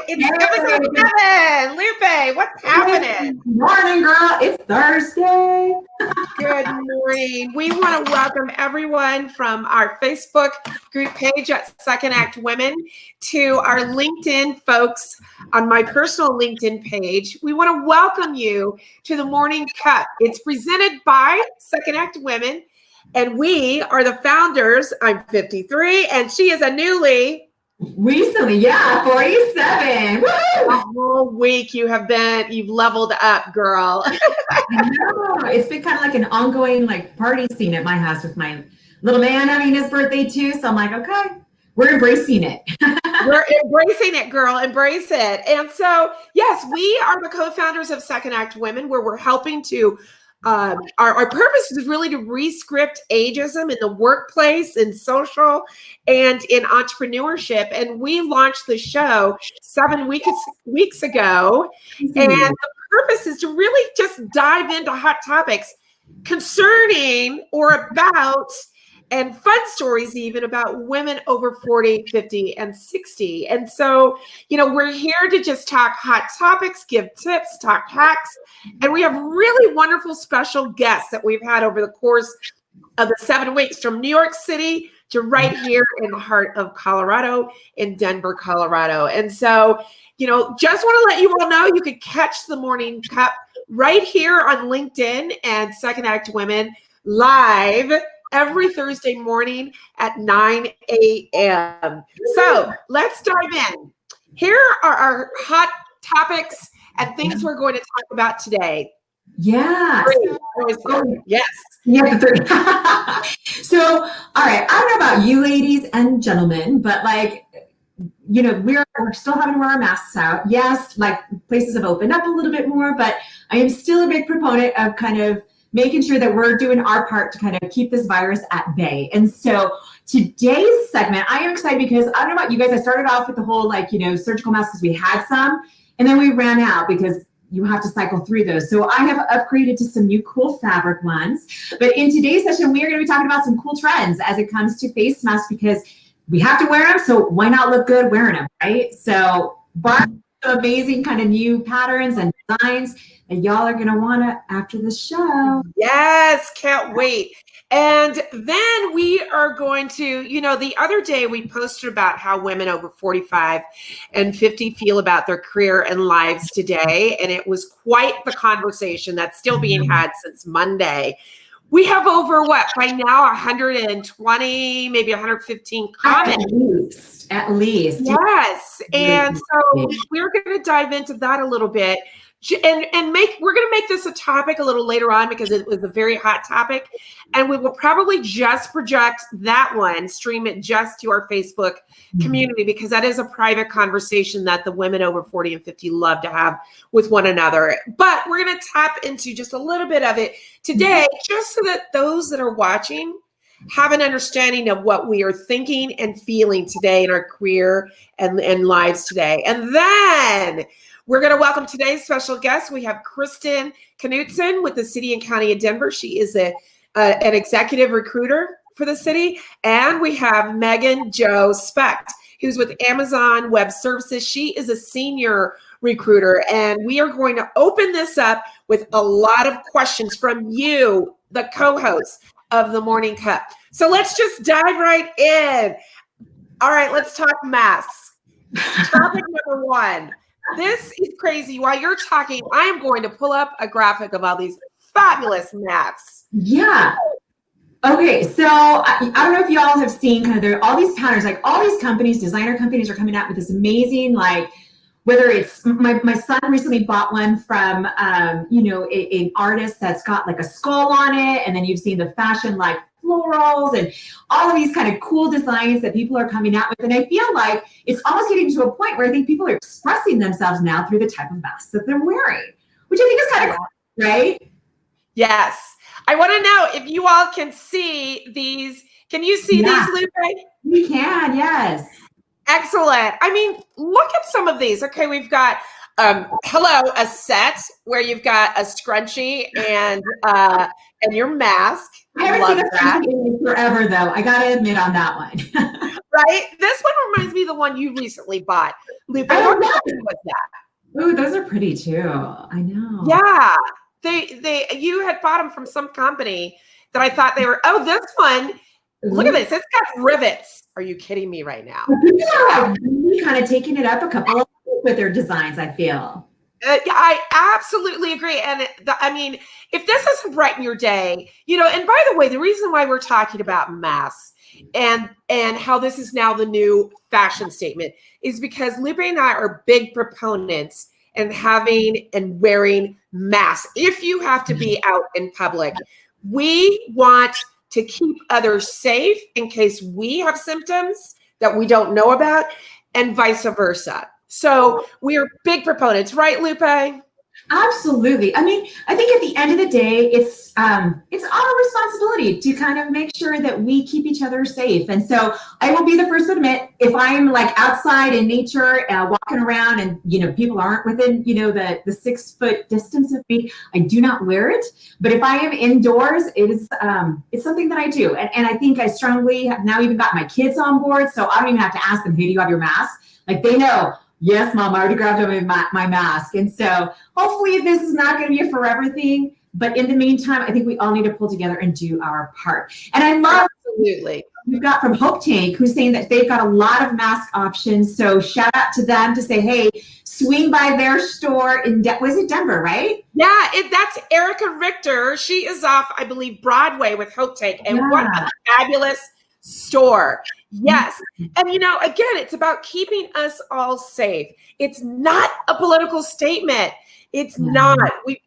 It's episode 7. Lupe, what's happening? Good morning, girl. It's Thursday. Good morning. We want to welcome everyone from our Facebook group page at Second Act Women to our LinkedIn folks on my personal LinkedIn page. We want to welcome you to the Morning Cup. It's presented by Second Act Women, and we are the founders. I'm 53, and she is a newly... Recently, 47. Woo! A whole week you've leveled up, girl. I know. It's been kind of like an ongoing party scene at my house with my little man having his birthday too. So I'm like, okay, we're embracing it. We're embracing it, girl. Embrace it. And so, yes, we are the co-founders of Second Act Women, where we're helping to our purpose is really to re-script ageism in the workplace, in social, and in entrepreneurship. And we launched the show 7 weeks ago. Mm-hmm. And the purpose is to really just dive into hot topics concerning or about, and fun stories even about women over 40, 50, and 60. And so, we're here to just talk hot topics, give tips, talk hacks. And we have really wonderful special guests that we've had over the course of the 7 weeks, from New York City to right here in the heart of Colorado, in Denver, Colorado. And so, just want to let you all know you could catch the Morning Cup right here on LinkedIn and Second Act Women live every Thursday morning at 9 a.m. So let's dive in. Here are our hot topics and things we're going to talk about today. Yeah. Yes. Yeah. So, all right. I don't know about you ladies and gentlemen, but we're still having to wear our masks out. Yes, places have opened up a little bit more, but I am still a big proponent of kind of making sure that we're doing our part to kind of keep this virus at bay. And so today's segment, I am excited because I don't know about you guys. I started off with the whole surgical masks because we had some, and then we ran out because you have to cycle through those. So I have upgraded to some new cool fabric ones. But in today's session, we are going to be talking about some cool trends as it comes to face masks, because we have to wear them. So why not look good wearing them, right? So amazing kind of new patterns and designs that y'all are going to want to after the show. Yes, can't wait. And then we are going to, the other day we posted about how women over 45 and 50 feel about their career and lives today. And it was quite the conversation that's still being had since Monday. We have over by now 120, maybe 115 comments. At least. Yes. And so we're going to dive into that a little bit. And we're going to make this a topic a little later on, because it was a very hot topic, and we will probably just project that one, stream it just to our Facebook community, because that is a private conversation that the women over 40 and 50 love to have with one another. But we're going to tap into just a little bit of it today, just so that those that are watching have an understanding of what we are thinking and feeling today in our career and lives today. And then we're going to welcome today's special guest. We have Kristen Knutson with the City and County of Denver. She is an executive recruiter for the city. And we have Megan Jo Specht, who's with Amazon Web Services. She is a senior recruiter. And we are going to open this up with a lot of questions from you, the co-hosts of the Morning Cup. So let's just dive right in. All right, let's talk masks. Topic number 1. This is crazy. While you're talking, I am going to pull up a graphic of all these fabulous masks. Yeah. Okay. So I don't know if y'all have seen kind of all these patterns, all these companies, designer companies are coming out with this amazing, whether it's my son recently bought one from, an artist that's got a skull on it. And then you've seen the fashion, florals and all of these kind of cool designs that people are coming out with. And I feel like it's almost getting to a point where I think people are expressing themselves now through the type of masks that they're wearing, which I think is kind of cool, right? Yes. I want to know if you all can see these. Can you see these, Lupe? We can, yes. Excellent. I mean, look at some of these. Okay, we've got a set where you've got a scrunchie and your mask. I haven't seen a scrunchie in forever, though. I gotta admit on that one. right? This one reminds me of the one you recently bought. Lupe, Oh, what yes. color was that? Ooh, those are pretty too. I know. Yeah. You had bought them from some company that I thought they were, oh, this one, look at this. It's got rivets. Are you kidding me right now? People are like really kind of taking it up a couple of with their designs, I feel. Yeah, I absolutely agree. And I mean, if this doesn't brighten your day, and by the way, the reason why we're talking about masks and how this is now the new fashion statement is because Lupe and I are big proponents in having and wearing masks. If you have to be out in public, we want to keep others safe in case we have symptoms that we don't know about, and vice versa. So we are big proponents, right, Lupe? Absolutely. I mean, I think at the end of the day, it's our responsibility to kind of make sure that we keep each other safe. And so I will be the first to admit, if I'm like outside in nature, walking around, and people aren't within the 6 foot distance of me, I do not wear it. But if I am indoors, it's something that I do, and I think I strongly have now even got my kids on board, so I don't even have to ask them, hey, do you have your mask? Like, they know. Yes, Mom, I already grabbed my mask. And so hopefully this is not going to be a forever thing. But in the meantime, I think we all need to pull together and do our part. And I love Absolutely. We've got from Hope Tank, who's saying that they've got a lot of mask options. So shout out to them to say, hey, swing by their store in was it Denver, right? Yeah, that's Erica Richter. She is off, I believe, Broadway with Hope Tank. And what a fabulous store. Yes. And again, it's about keeping us all safe. It's not a political statement. It's not. We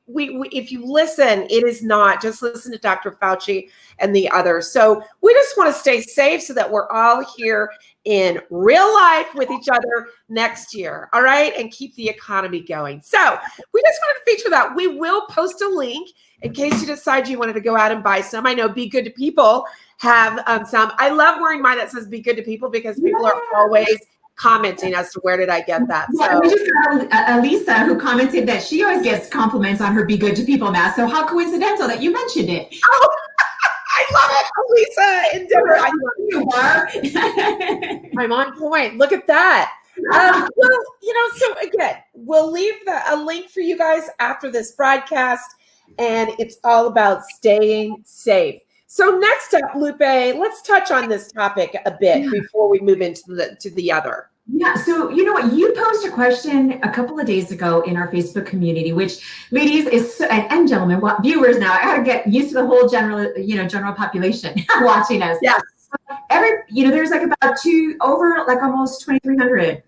if you listen, it is not. Just listen to Dr. Fauci and the others. So we just want to stay safe so that we're all here in real life with each other next year. All right. And keep the economy going. So we just wanted to feature that. We will post a link in case you decide you wanted to go out and buy some. I know Be Good to People have some. I love wearing mine that says Be Good to People because people are always commenting as to where did I get that. So we just got Elisa who commented that she always gets compliments on her Be Good to People mask. So how coincidental that you mentioned it. Oh, I love it, Elisa in Denver. I'm on point. Look at that. Well, so again, we'll leave a link for you guys after this broadcast, and it's all about staying safe. So next up, Lupe, let's touch on this topic a bit before we move into the other. Yeah, so you know what? You posed a question a couple of days ago in our Facebook community, which, ladies and gentlemen, viewers now, I got to get used to the whole general population watching us. Yes. There's like about almost 2,300,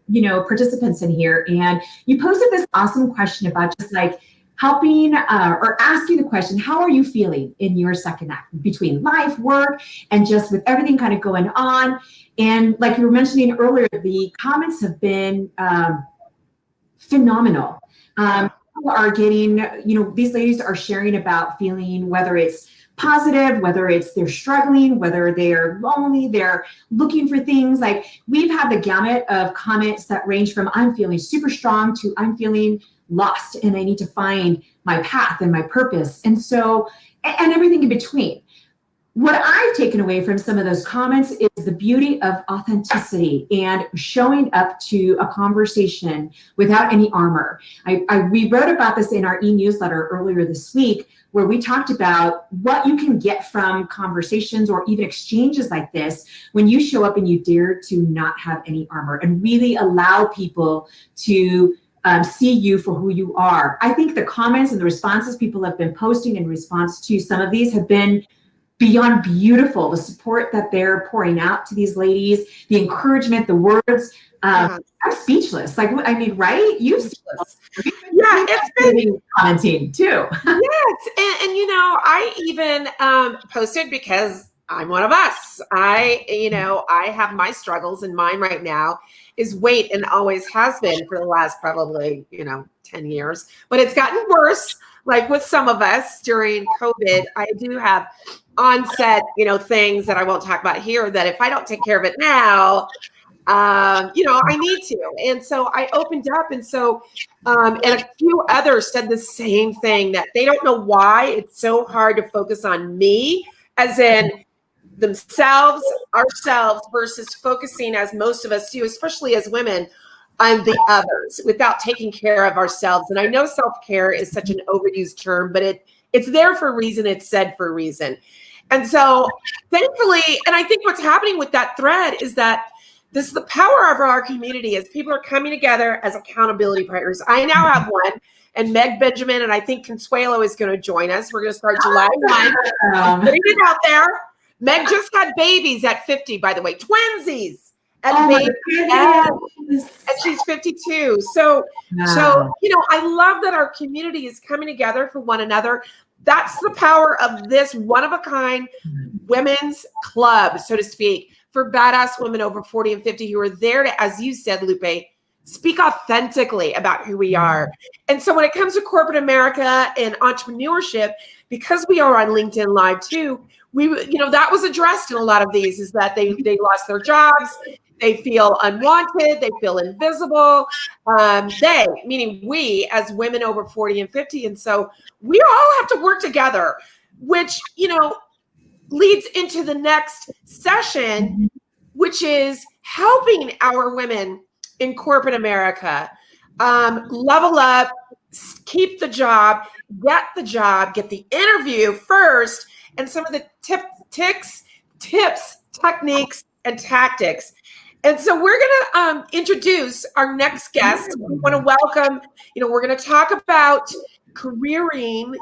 participants in here, and you posted this awesome question about just like helping or asking the question, how are you feeling in your second act between life, work, and just with everything kind of going on? And like you were mentioning earlier, the comments have been phenomenal. People are getting, these ladies are sharing about feeling, whether it's positive, whether it's they're struggling, whether they're lonely, they're looking for things. Like, we've had the gamut of comments that range from I'm feeling super strong to I'm feeling lost and I need to find my path and my purpose. And so, and everything in between. What I've taken away from some of those comments is the beauty of authenticity and showing up to a conversation without any armor. We wrote about this in our e-newsletter earlier this week, where we talked about what you can get from conversations or even exchanges like this when you show up and you dare to not have any armor and really allow people to see you for who you are. I think the comments and the responses people have been posting in response to some of these have been beyond beautiful. The support that they're pouring out to these ladies, the encouragement, the words. I'm speechless. Like, I mean, right? It's been commenting too. Yes, and I even posted because I'm one of us. I have my struggles, and mine right now is weight, and always has been for the last probably 10 years. But it's gotten worse. Like with some of us during COVID, I do have onset, things that I won't talk about here, that if I don't take care of it now, I need to. And so I opened up. And so, and a few others said the same thing, that they don't know why it's so hard to focus on me, as in themselves, ourselves, versus focusing, as most of us do, especially as women, on the others without taking care of ourselves. And I know self-care is such an overused term, but it's there for a reason. It's said for a reason. And so thankfully, and I think what's happening with that thread is that this is the power of our community as people are coming together as accountability partners. I now have one, and Meg Benjamin, and I think Consuelo is going to join us. We're going to start July 1. I'm putting it out there. Meg just had babies at 50, by the way, twinsies. And and she's 52. So, I love that our community is coming together for one another. That's the power of this one-of-a-kind women's club, so to speak, for badass women over 40 and 50 who are there to, as you said, Lupe, speak authentically about who we are. And so when it comes to corporate America and entrepreneurship, because we are on LinkedIn Live too, that was addressed in a lot of these, is that they lost their jobs, they feel unwanted, they feel invisible. They, meaning we as women over 40 and 50. And so we all have to work together, which, leads into the next session, which is helping our women in corporate America level up, keep the job, get the interview first, and some of the tips, techniques, and tactics. And so we're going to introduce our next guest. We want to welcome, we're going to talk about careering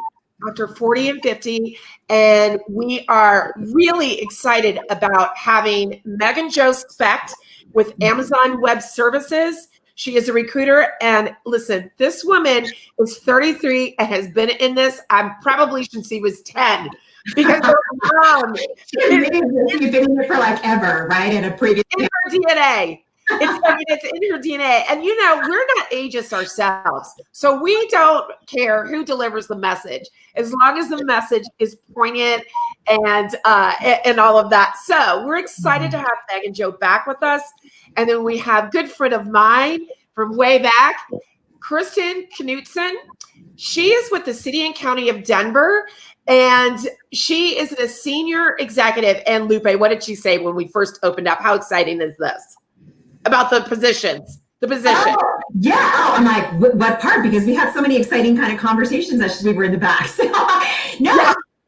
after 40 and 50. And we are really excited about having Megan Jo Specht with Amazon Web Services. She is a recruiter. And listen, this woman is 33 and has been in this, probably since she was 10. Because her mom, you've been in it for like ever, right? In a previous in her DNA. It's in her DNA. And we're not ageist ourselves. So we don't care who delivers the message, as long as the message is poignant and all of that. So we're excited to have Megan Jo back with us. And then we have good friend of mine from way back, Kristen Knutson. She is with the City and County of Denver. And she is a senior executive. And Lupe, what did she say when we first opened up? How exciting is this? About the positions, the position. I'm like, what part? Because we had so many exciting kind of conversations as we were in the back. So,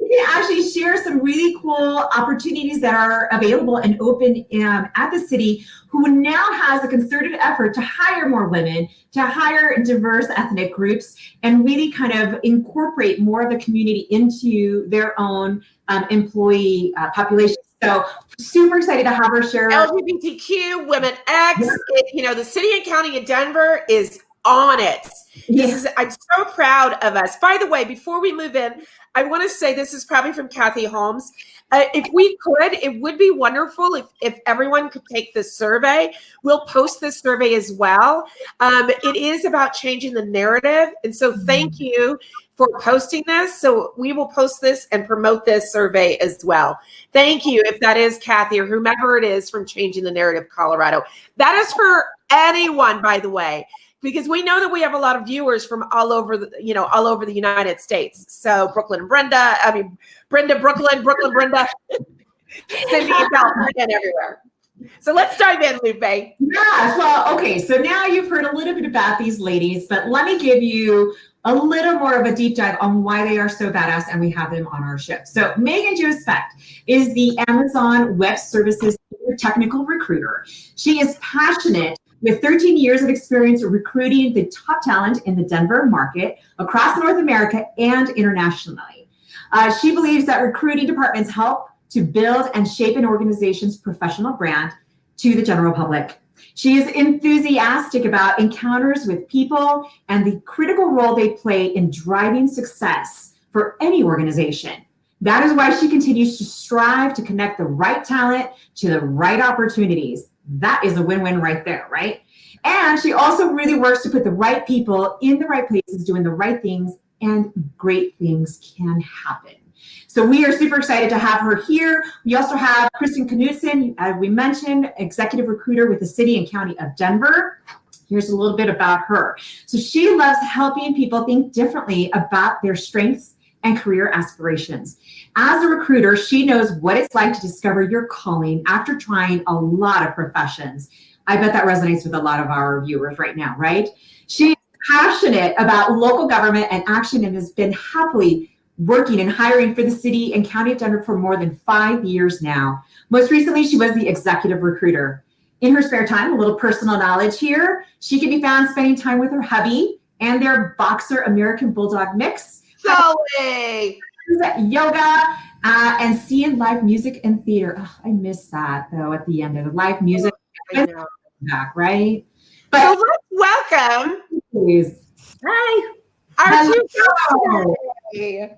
we can actually share some really cool opportunities that are available and open at the city, who now has a concerted effort to hire more women, to hire diverse ethnic groups, and really kind of incorporate more of the community into their own employee population. So super excited to have her share. LGBTQ, Women X, the City and County of Denver is on it. I'm so proud of us. By the way, before we move in, I want to say this is probably from Kathy Holmes. If we could, it would be wonderful if everyone could take this survey. We'll post this survey as well. It is about changing the narrative. And so thank you for posting this. So we will post this and promote this survey as well. Thank you, if that is Kathy or whomever it is from Changing the Narrative Colorado. That is for anyone, by the way, because we know that we have a lot of viewers from all over the United States. So Brenda, Brooklyn, Brenda, Cindy, and California, and everywhere. So let's dive in, Lupe. Yes, well, okay, so now you've heard a little bit about these ladies, but let me give you a little more of a deep dive on why they are so badass, and we have them on our show. So Megan Jo Specht is the Amazon Web Services technical recruiter. She is passionate with 13 years of experience recruiting the top talent in the Denver market across North America and internationally. She believes that recruiting departments help to build and shape an organization's professional brand to the general public. She is enthusiastic about encounters with people and the critical role they play in driving success for any organization. That is why she continues to strive to connect the right talent to the right opportunities. That is a win-win right there, right? And she also really works to put the right people in the right places, doing the right things, and great things can happen. So we are super excited to have her here. We also have Kristen Knutson, as we mentioned, executive recruiter with the City and County of Denver. Here's a little bit about her. So she loves helping people think differently about their strengths and career aspirations. As a recruiter, she knows what it's like to discover your calling after trying a lot of professions. I bet that resonates with a lot of our viewers right now, right? She's passionate about local government and action and has been happily working and hiring for the city and county of Denver for more than 5 years now. Most recently, she was the executive recruiter. In her spare time, a little personal knowledge here, she can be found spending time with her hubby and their boxer American Bulldog mix. Sully! Yoga and seeing live music and theater. Oh, I miss that though at the end of the live music. I know. Back, right? But so let's welcome. Please. Hi. Our two guests today.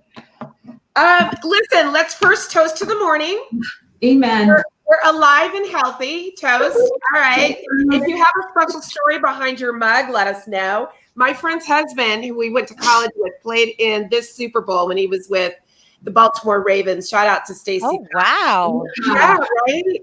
Listen, let's first toast to the morning. Amen. We're alive and healthy. Toast. All right. If you have a special story behind your mug, let us know. My friend's husband, who we went to college with, played in this Super Bowl when he was with the Baltimore Ravens. Shout out to Stacy. Oh, wow. Yeah, right?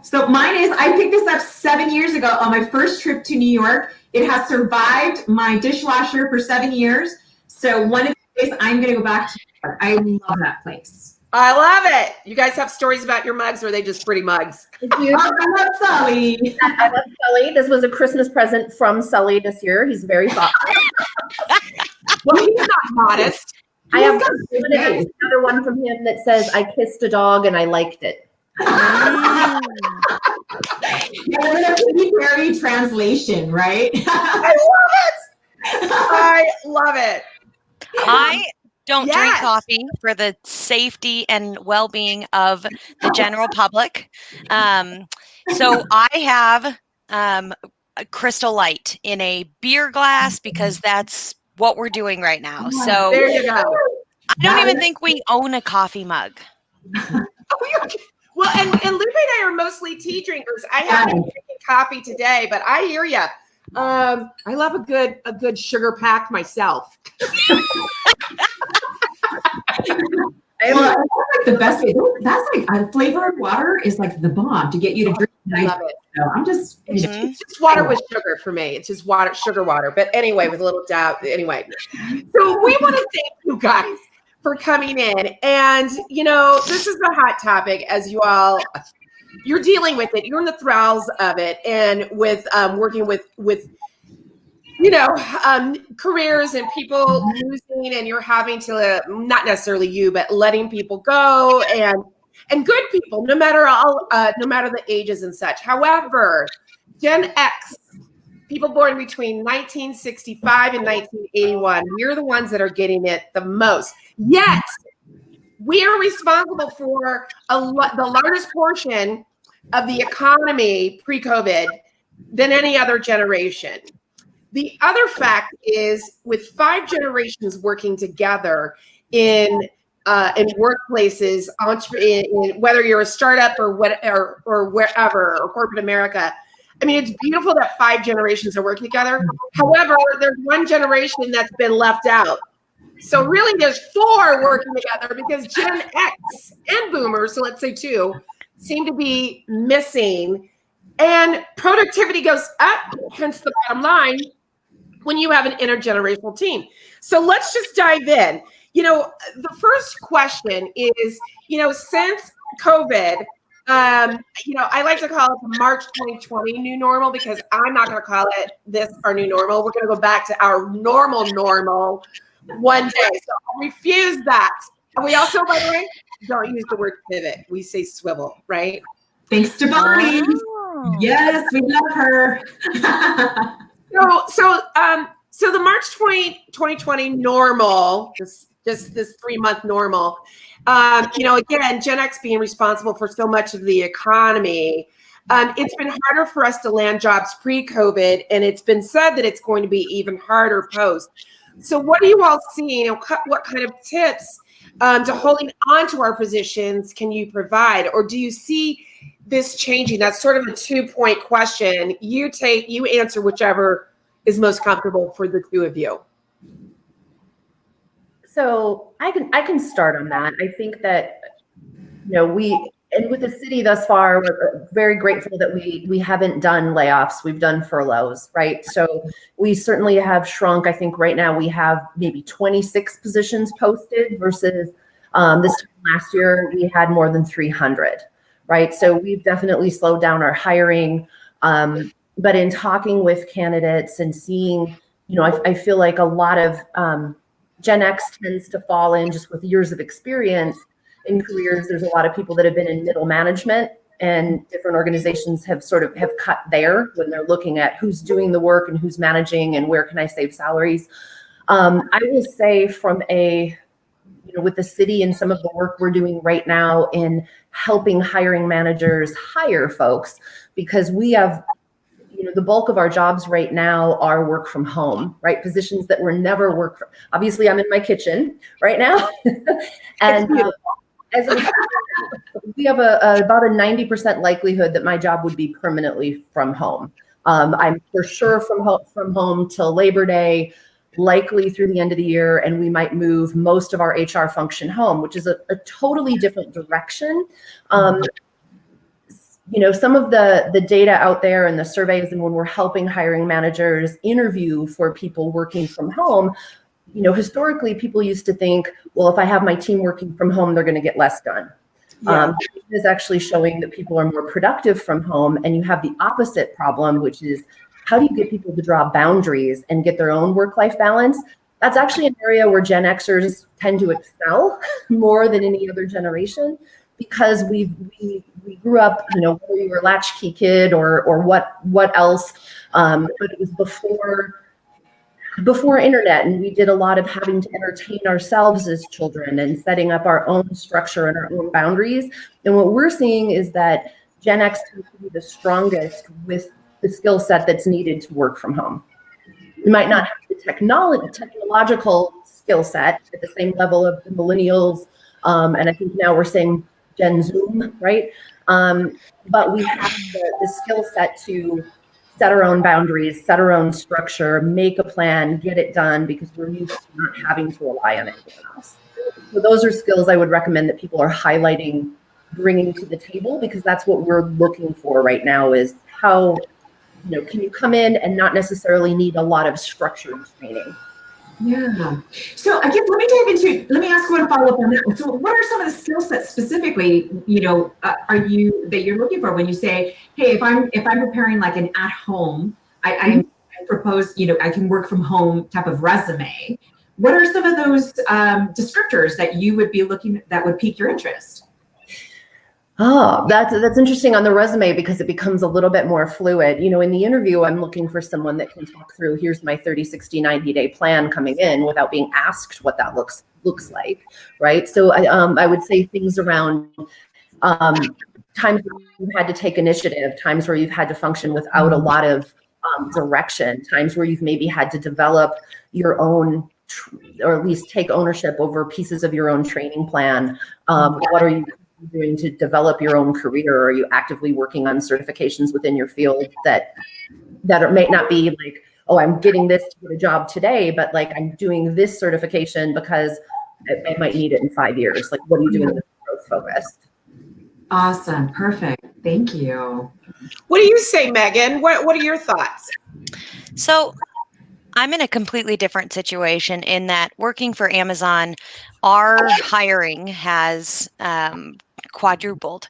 So mine is, I picked this up 7 years ago on my first trip to New York. It has survived my dishwasher for 7 years. So one of the days I'm going to go back to New York. I love that place. I love it. You guys have stories about your mugs, or are they just pretty mugs? I love Sully. I love Sully. This was a Christmas present from Sully this year. He's very thoughtful. Well, he's not modest. I have another one from him that says, I kissed a dog and I liked it. Yeah, a Katy Perry translation, right? I love it. I love it. I don't drink coffee for the safety and well-being of the general public. So I have a Crystal Light in a beer glass because that's what we're doing right now. So there you go. I don't even think we own a coffee mug. Well, and Lupe and I are mostly tea drinkers. I haven't been drinking coffee today, but I hear you. I love a good sugar pack myself. Well, that's like the best way. That's like flavored water is like the bomb to get you to drink. I love it. So I'm just. It's just water with sugar for me. It's just water, sugar water. But anyway, with a little doubt. Anyway, so we want to thank you guys for coming in. And, this is a hot topic, as you're dealing with it. You're in the throes of it. And with working with careers and people losing, and you're having to, not necessarily you, but letting people go and good people, no matter the ages and such. However, Gen X, people born between 1965 and 1981, we're the ones that are getting it the most. Yet, we are responsible for the largest portion of the economy pre-COVID than any other generation. The other fact is, with 5 generations working together in workplaces, whether you're a startup or whatever, or wherever, or corporate America, I mean, it's beautiful that 5 generations are working together. However, there's one generation that's been left out. So really, there's 4 working together because Gen X and Boomers, so let's say 2, seem to be missing. And productivity goes up, hence the bottom line, when you have an intergenerational team. So let's just dive in. The first question is, since COVID, I like to call it the March 2020 new normal, because I'm not going to call it this our new normal. We're going to go back to our normal one day. So I'll refuse that. And we also, by the way, don't use the word pivot. We say swivel, right? Thanks to Bonnie. Oh. Yes, we love her. So the March 2020 normal, just this 3-month normal, again, Gen X being responsible for so much of the economy, it's been harder for us to land jobs pre-COVID, and it's been said that it's going to be even harder post. So what are you all seeing, and what kind of tips to holding on to our positions can you provide? Or do you see this changing? That's sort of a 2-point question. You answer whichever is most comfortable for the 2 of you. So I can start on that. I think that, And with the city thus far, we're very grateful that we haven't done layoffs. We've done furloughs, right? So we certainly have shrunk. I think right now we have maybe 26 positions posted versus this time last year we had more than 300, right? So we've definitely slowed down our hiring. But in talking with candidates and seeing, I feel like a lot of Gen X tends to fall in just with years of experience in careers. There's a lot of people that have been in middle management, and different organizations have cut there when they're looking at who's doing the work and who's managing and where can I save salaries. I will say with the city and some of the work we're doing right now in helping hiring managers hire folks, because we have, the bulk of our jobs right now are work from home, right? Positions that were never obviously I'm in my kitchen right now. And we have about a 90% likelihood that my job would be permanently from home. I'm for sure from home till Labor Day, likely through the end of the year, and we might move most of our HR function home, which is a totally different direction. Some of the data out there and the surveys, and when we're helping hiring managers interview for people working from home, historically people used to think, well, if I have my team working from home, they're going to get less done. Yeah. It is actually showing that people are more productive from home, and you have the opposite problem, which is how do you get people to draw boundaries and get their own work-life balance? That's actually an area where Gen Xers tend to excel more than any other generation, because we grew up, whether you were a latchkey kid or what else, but it was before internet, and we did a lot of having to entertain ourselves as children and setting up our own structure and our own boundaries. And what we're seeing is that Gen X tends to be the strongest with the skill set that's needed to work from home. We might not have the technological skill set at the same level of the millennials, and I think now we're saying Gen Zoom, right? But we have the skill set to set our own boundaries, set our own structure, make a plan, get it done, because we're used to not having to rely on anyone else. So those are skills I would recommend that people are highlighting, bringing to the table, because that's what we're looking for right now, is how, can you come in and not necessarily need a lot of structured training. Yeah. So I guess let me ask one follow-up on that. So what are some of the skill sets specifically, that you're looking for when you say, hey, if I'm preparing like an at-home, I propose, I can work from home type of resume. What are some of those descriptors that you would be looking, that would pique your interest? Oh, that's interesting on the resume, because it becomes a little bit more fluid. In the interview, I'm looking for someone that can talk through, here's my 30, 60, 90-day plan coming in, without being asked what that looks like, right? So I would say things around times where you've had to take initiative, times where you've had to function without a lot of direction, times where you've maybe had to develop your own, or at least take ownership over pieces of your own training plan. What are you doing to develop your own career? Are you actively working on certifications within your field that may not be like, oh, I'm getting this to get a job today, but like I'm doing this certification because I might need it in 5 years. Like, what are you doing that's growth focused? Awesome. Perfect. Thank you. What do you say, Megan? What are your thoughts? So I'm in a completely different situation in that working for Amazon, our hiring has quadrupled.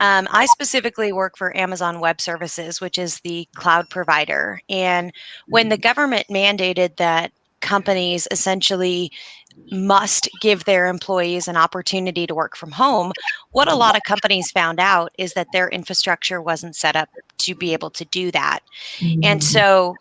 I specifically work for Amazon Web Services, which is the cloud provider. And when the government mandated that companies essentially must give their employees an opportunity to work from home, what a lot of companies found out is that their infrastructure wasn't set up to be able to do that. And so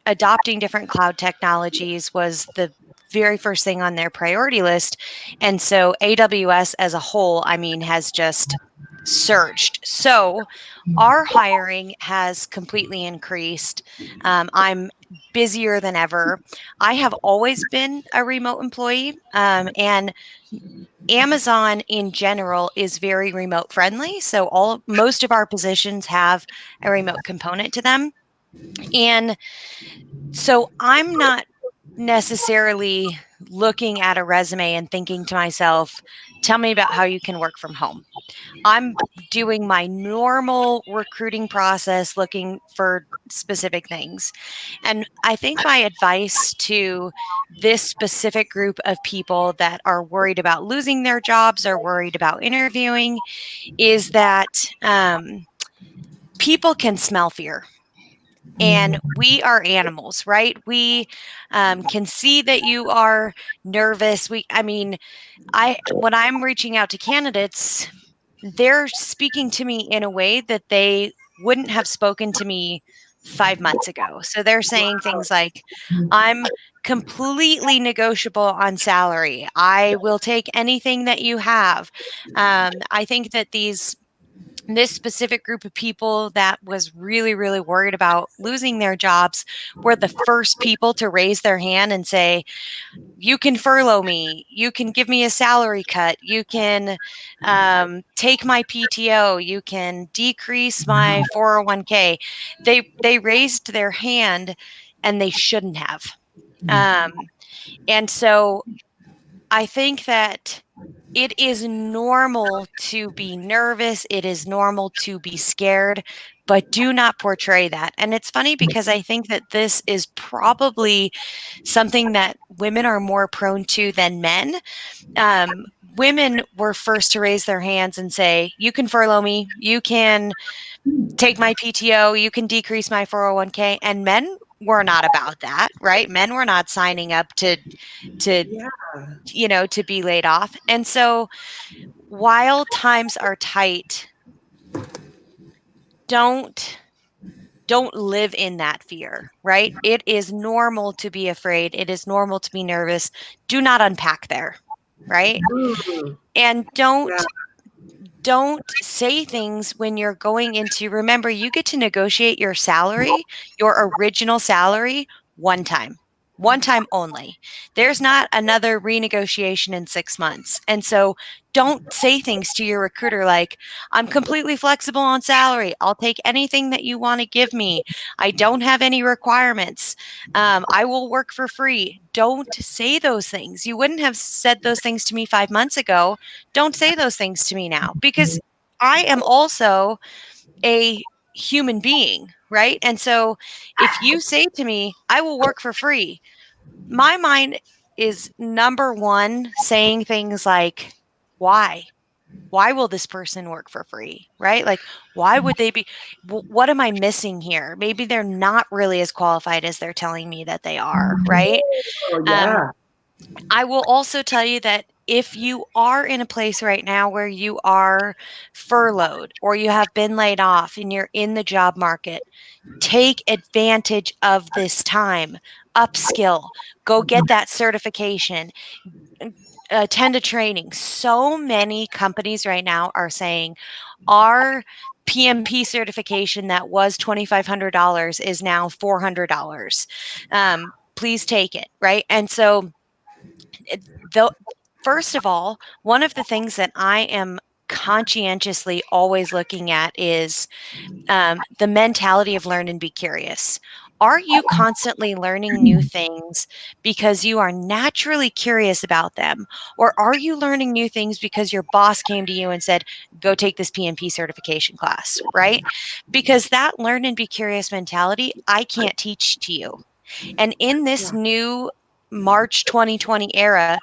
adopting different cloud technologies was the very first thing on their priority list. And so AWS as a whole, has just surged. So our hiring has completely increased. I'm busier than ever. I have always been a remote employee, and Amazon in general is very remote friendly. So most of our positions have a remote component to them. And so I'm not necessarily looking at a resume and thinking to myself, tell me about how you can work from home. I'm doing my normal recruiting process, looking for specific things. And I think my advice to this specific group of people that are worried about losing their jobs or worried about interviewing is that people can smell fear. And we are animals, right? We can see that you are nervous. When I'm reaching out to candidates, they're speaking to me in a way that they wouldn't have spoken to me 5 months ago. So they're saying things like, I'm completely negotiable on salary. I will take anything that you have. I think that this specific group of people that was really, really worried about losing their jobs were the first people to raise their hand and say, you can furlough me, you can give me a salary cut, you can take my PTO, you can decrease my 401k. They raised their hand and they shouldn't have. And so I think that it is normal to be nervous. It is normal to be scared, but do not portray that. And it's funny because I think that this is probably something that women are more prone to than men. Um, Women were first to raise their hands and say, you can furlough me, you can take my PTO, you can decrease my 401k. And men were not about that, right? Men were not signing up to Yeah. to be laid off. And so while times are tight, don't live in that fear, right? It is normal to be afraid. It is normal to be nervous. Do not unpack there, right? Mm, And yeah. don't say things when you're going into, remember, you get to negotiate your salary, your original salary, one time only. There's not another renegotiation in 6 months. And so don't say things to your recruiter like, I'm completely flexible on salary. I'll take anything that you want to give me. I don't have any requirements. I will work for free. Don't say those things. You wouldn't have said those things to me 5 months ago. Don't say those things to me now because I am also a human being, right? And so if you say to me, I will work for free, my mind is number one saying things like, why? Why will this person work for free? Right? Like, why would they be? What am I missing here? Maybe they're not really as qualified as they're telling me that they are, right? Oh, Um, yeah. I will also tell you that if you are in a place right now where you are furloughed or you have been laid off and you're in the job market, take advantage of this time, upskill, go get that certification, attend a training. So many companies right now are saying our PMP certification that was $2,500 is now $400. Please take it, right? And so though, first of all, one of the things that I am conscientiously always looking at is the mentality of learn and be curious. Are you constantly learning new things because you are naturally curious about them? Or are you learning new things because your boss came to you and said, go take this PMP certification class, right? Because that learn and be curious mentality, I can't teach to you. And in this Yeah. new March 2020 era,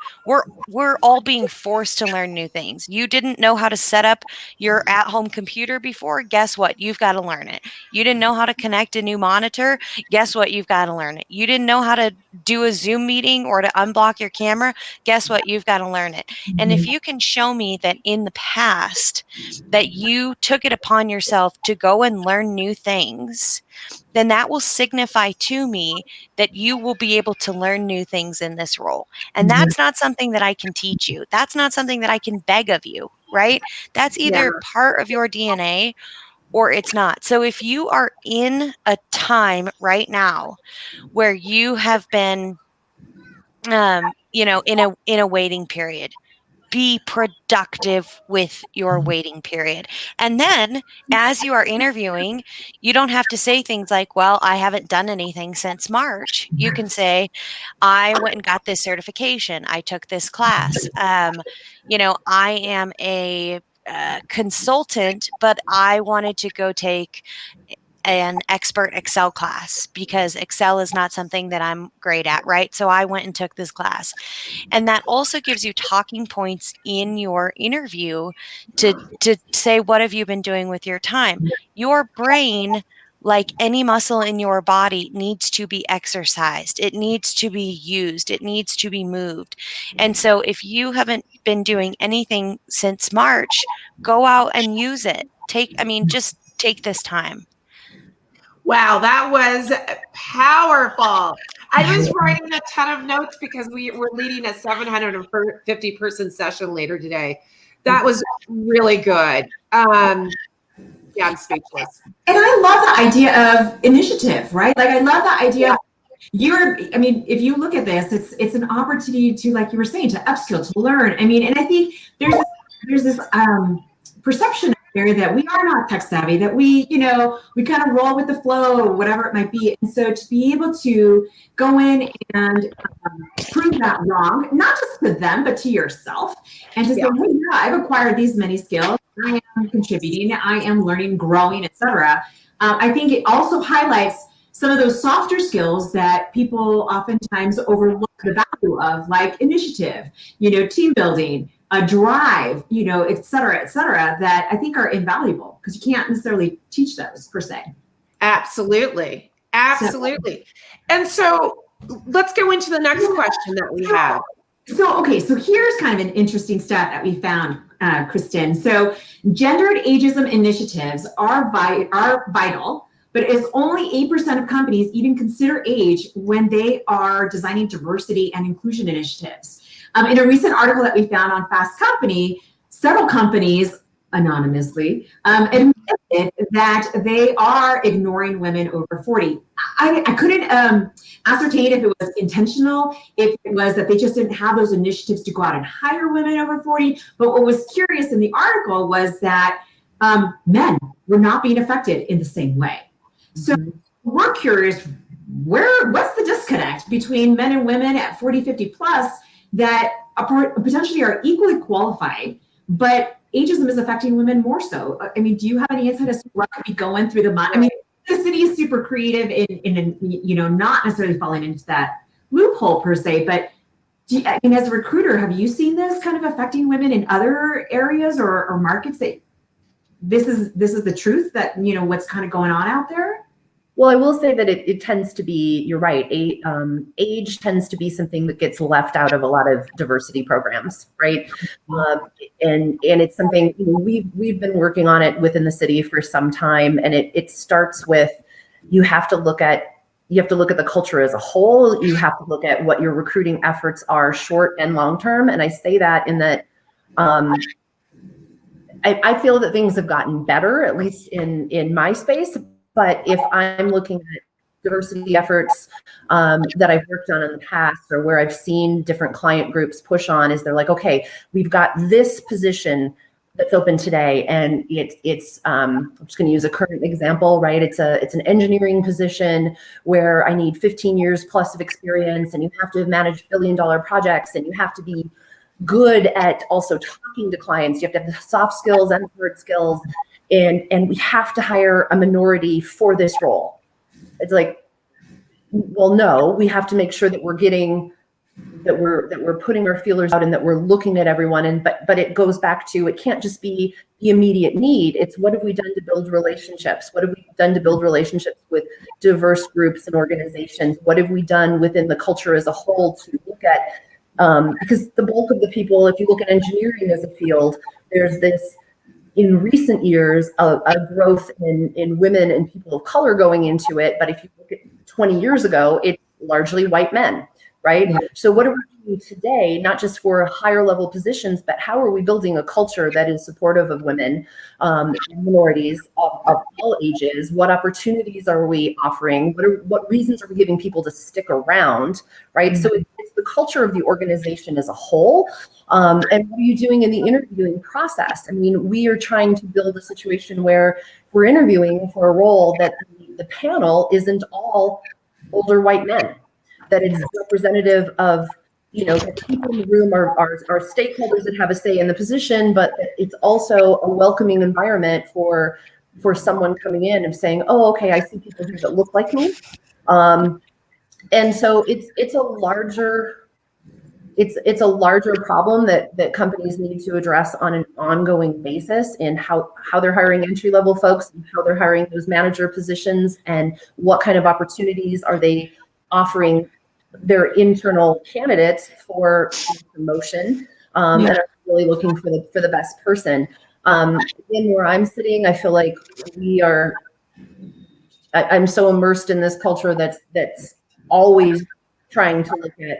we're all being forced to learn new things. You didn't know how to set up your at-home computer before? Guess what? You've got to learn it. You didn't know how to connect a new monitor? Guess what? You've got to learn it. You didn't know how to do a Zoom meeting or to unblock your camera? Guess what? You've got to learn it. And if you can show me that in the past that you took it upon yourself to go and learn new things, then that will signify to me that you will be able to learn new things in this role. And that's not something that I can teach you. That's not something that I can beg of you, right? That's Yeah. either part of your DNA or it's not. So if you are in a time right now where you have been in a waiting period, be productive with your waiting period. And then as you are interviewing, you don't have to say things like, well, I haven't done anything since March. You can say, I went and got this certification. I took this class. I am a consultant, but I wanted to go take an expert Excel class because Excel is not something that I'm great at, right? So I went and took this class. And that also gives you talking points in your interview to say, what have you been doing with your time? Your brain, like any muscle in your body, needs to be exercised. It needs to be used. It needs to be moved. And so if you haven't been doing anything since March, go out and use it. Just take this time. Wow, that was powerful. I was writing a ton of notes because we were leading a 750 person session later today. That was really good. I'm speechless. And I love the idea of initiative, right? Like, I love the idea of if you look at this, it's an opportunity to, like you were saying, to upskill, to learn. And I think there's this perception area that we are not tech savvy, that we kind of roll with the flow, whatever it might be. And so to be able to go in and prove that wrong, not just to them, but to yourself, and to say, hey, I've acquired these many skills. I am contributing, I am learning, growing, etc. I think it also highlights some of those softer skills that people oftentimes overlook the value of, like initiative, team building, a drive, et cetera, that I think are invaluable because you can't necessarily teach those per se. Absolutely. And so let's go into the next question that we have. So here's kind of an interesting stat that we found, Kristen. So gendered ageism initiatives are vital, but it is only 8% of companies even consider age when they are designing diversity and inclusion initiatives. In a recent article that we found on Fast Company, several companies anonymously admitted that they are ignoring women over 40. I couldn't ascertain if it was intentional, if it was that they just didn't have those initiatives to go out and hire women over 40. But what was curious in the article was that men were not being affected in the same way. So we're curious, what's the disconnect between men and women at 40, 50 plus that potentially are equally qualified, but ageism is affecting women more so? Do you have any insight as to what could be going through the mind? The city is super creative in not necessarily falling into that loophole per se, but as a recruiter, have you seen this kind of affecting women in other areas or markets that this is the truth, that what's kind of going on out there? Well, I will say that it tends to be, you're right, age tends to be something that gets left out of a lot of diversity programs, right? And it's something, we've been working on it within the city for some time, and it starts with, you have to look at the culture as a whole. You have to look at what your recruiting efforts are, short and long term. And I say that in that I feel that things have gotten better, at least in my space. But if I'm looking at diversity efforts that I've worked on in the past, or where I've seen different client groups push on, is they're like, okay, we've got this position that's open today, and it's I'm just going to use a current example, right? It's an engineering position where I need 15 years plus of experience, and you have to have managed billion-dollar projects, and you have to be good at also talking to clients. You have to have the soft skills and hard skills. And we have to hire a minority for this role. It's like, well, no, we have to make sure that we're putting our feelers out and that we're looking at everyone. But it goes back to, it can't just be the immediate need. It's, what have we done to build relationships? What have we done to build relationships with diverse groups and organizations? What have we done within the culture as a whole to look at? Because the bulk of the people, if you look at engineering as a field, there's this, in recent years, a growth in women and people of color going into it. But if you look at 20 years ago, it's largely white men, right? Yeah. So what are we doing today, not just for higher level positions, but how are we building a culture that is supportive of women, minorities of all ages? What opportunities are we offering? What reasons are we giving people to stick around, right? So it's the culture of the organization as a whole. And what are you doing in the interviewing process? I mean, we are trying to build a situation where we're interviewing for a role that the panel isn't all older white men, that it's representative of, the people in the room are stakeholders that have a say in the position, but it's also a welcoming environment for someone coming in and saying, oh, okay, I see people here that look like me. And so it's a larger problem that companies need to address on an ongoing basis in how they're hiring entry-level folks, and how they're hiring those manager positions, and what kind of opportunities are they offering their internal candidates for promotion, and are really looking for the best person. Again, where I'm sitting, I feel like I'm so immersed in this culture that's always trying to look at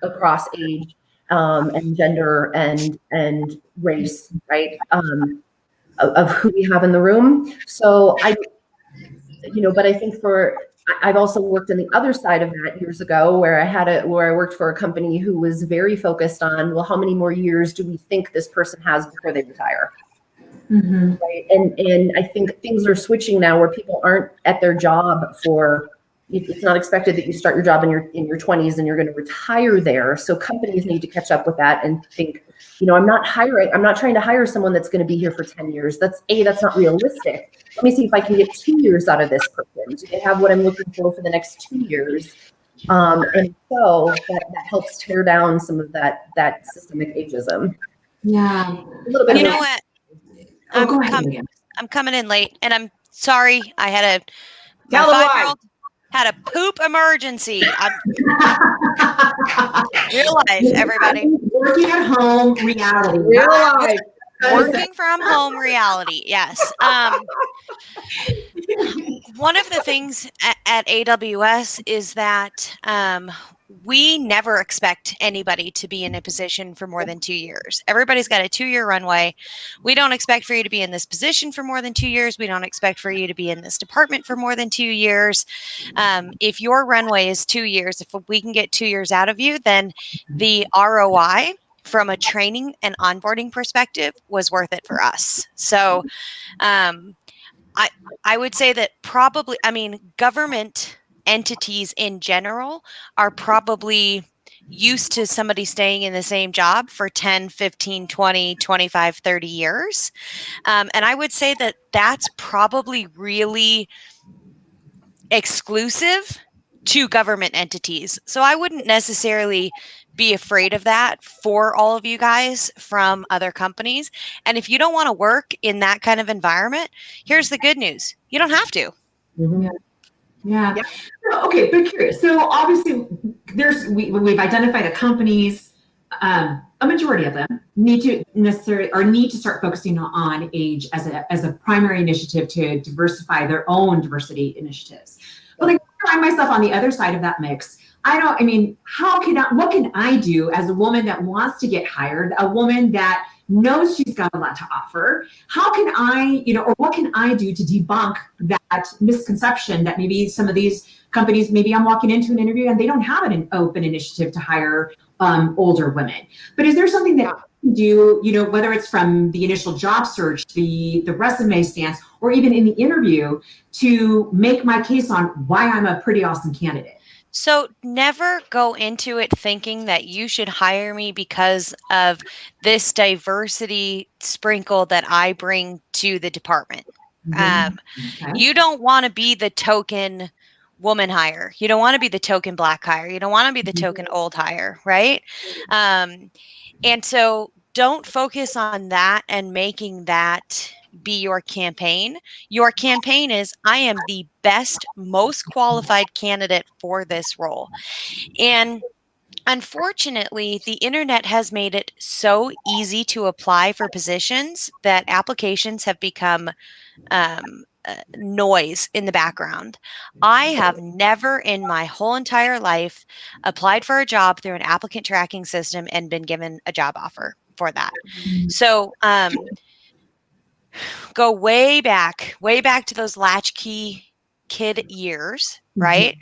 across age, and gender and race, right? Of who we have in the room. So but I think I've also worked on the other side of that years ago, where I worked for a company who was very focused on, well, how many more years do we think this person has before they retire? Mm-hmm. Right. And I think things are switching now, where people aren't at their job it's not expected that you start your job in your 20s and you're going to retire there. So companies need to catch up with that and think, I'm not trying to hire someone that's going to be here for 10 years. That's not realistic. Let me see if I can get 2 years out of this person. Do they have what I'm looking for the next 2 years? And so that helps tear down some of that systemic ageism. Yeah. A little bit. You know what? I'm coming in late, and I'm sorry. I had my 5-year-old had a poop emergency. Real life, everybody. Working at home reality. Real life. Working from home reality. Yes. One of the things at AWS is that we never expect anybody to be in a position for more than 2 years. Everybody's got a 2-year runway. We don't expect for you to be in this position for more than 2 years. We don't expect for you to be in this department for more than 2 years. If your runway is 2 years, if we can get 2 years out of you, then the ROI from a training and onboarding perspective was worth it for us. So I would say that probably, government entities in general are probably used to somebody staying in the same job for 10, 15, 20, 25, 30 years. And I would say that that's probably really exclusive to government entities. So I wouldn't necessarily be afraid of that for all of you guys from other companies. And if you don't want to work in that kind of environment, here's the good news. You don't have to. Mm-hmm. Yeah. Okay, but curious. So obviously we've identified that companies, a majority of them need to start focusing on age as a primary initiative to diversify their own diversity initiatives. But I find myself on the other side of that mix. What can I do as a woman that wants to get hired, a woman that knows she's got a lot to offer? How can I, or what can I do to debunk that misconception that maybe some of these companies, maybe I'm walking into an interview and they don't have an open initiative to hire older women. But is there something that you can do, whether it's from the initial job search, the resume stance, or even in the interview, to make my case on why I'm a pretty awesome candidate? So never go into it thinking that you should hire me because of this diversity sprinkle that I bring to the department. Okay. You don't want to be the token woman hire. You don't want to be the token Black hire. You don't want to be the token old hire, right? And so don't focus on that and making that be your campaign. Your campaign is, I am the best, most qualified candidate for this role. And unfortunately, the internet has made it so easy to apply for positions that applications have become noise in the background. I have never in my whole entire life applied for a job through an applicant tracking system and been given a job offer for that. So go way back to those latchkey kid years, right?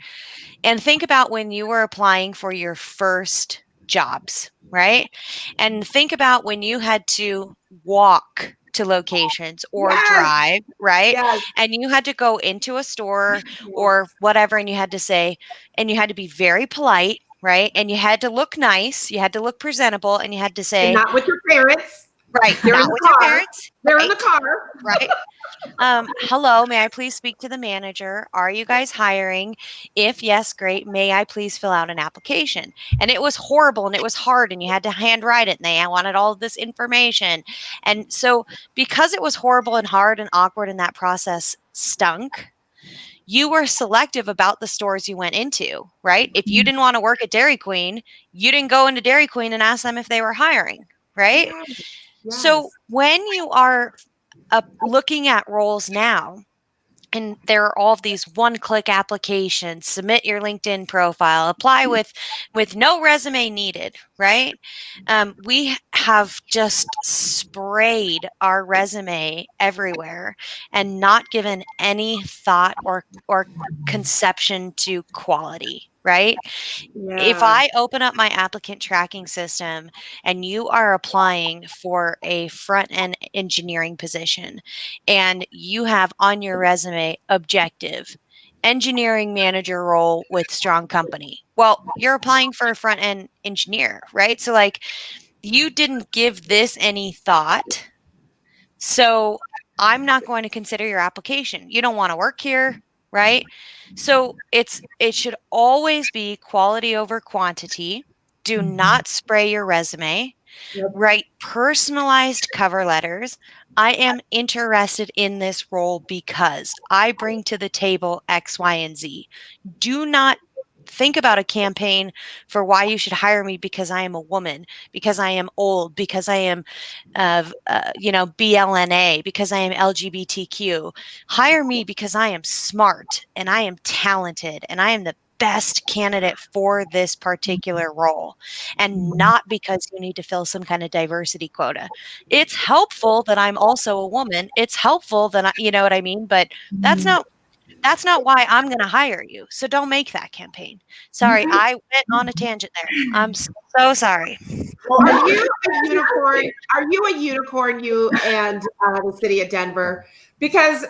And think about when you were applying for your first jobs, right? And think about when you had to walk to locations or drive, right? Yes. And you had to go into a store or whatever, and you had to say, and you had to be very polite, right? And you had to look nice, you had to look presentable, and you had to And say, not with your parents. right, They're in not the with your car. parents, They're in right? the car. Right. Hello, may I please speak to the manager? Are you guys hiring? If yes, great. May I please fill out an application? And it was horrible and it was hard and you had to handwrite it and they wanted all of this information. And so because it was horrible and hard and awkward and that process stunk, you were selective about the stores you went into, right? If you didn't want to work at Dairy Queen, you didn't go into Dairy Queen and ask them if they were hiring, right? So when you are looking at roles now, and there are all of these one-click applications, submit your LinkedIn profile, apply with no resume needed, right? We have just sprayed our resume everywhere and not given any thought or conception to quality, right? If I open up my applicant tracking system and you are applying for a front end engineering position and you have on your resume objective engineering manager role with strong company, well, you're applying for a front end engineer, right? So, like, you didn't give this any thought. So, I'm not going to consider your application. You don't want to work here, right? So it should always be quality over quantity. Do not spray your resume. Yep. Write personalized cover letters. I am interested in this role because I bring to the table X, Y, and Z. Do not think about a campaign for why you should hire me because I am a woman, because I am old, because I am BLNA, because I am LGBTQ. Hire me because I am smart and I am talented and I am the best candidate for this particular role, and not because you need to fill some kind of diversity quota. It's helpful that I'm also a woman. It's helpful that you know what I mean, but that's not why I'm going to hire you. So don't make that campaign. Sorry, I went on a tangent there. I'm so sorry. Well, are you a unicorn? Are you a unicorn, you and the city of Denver? Because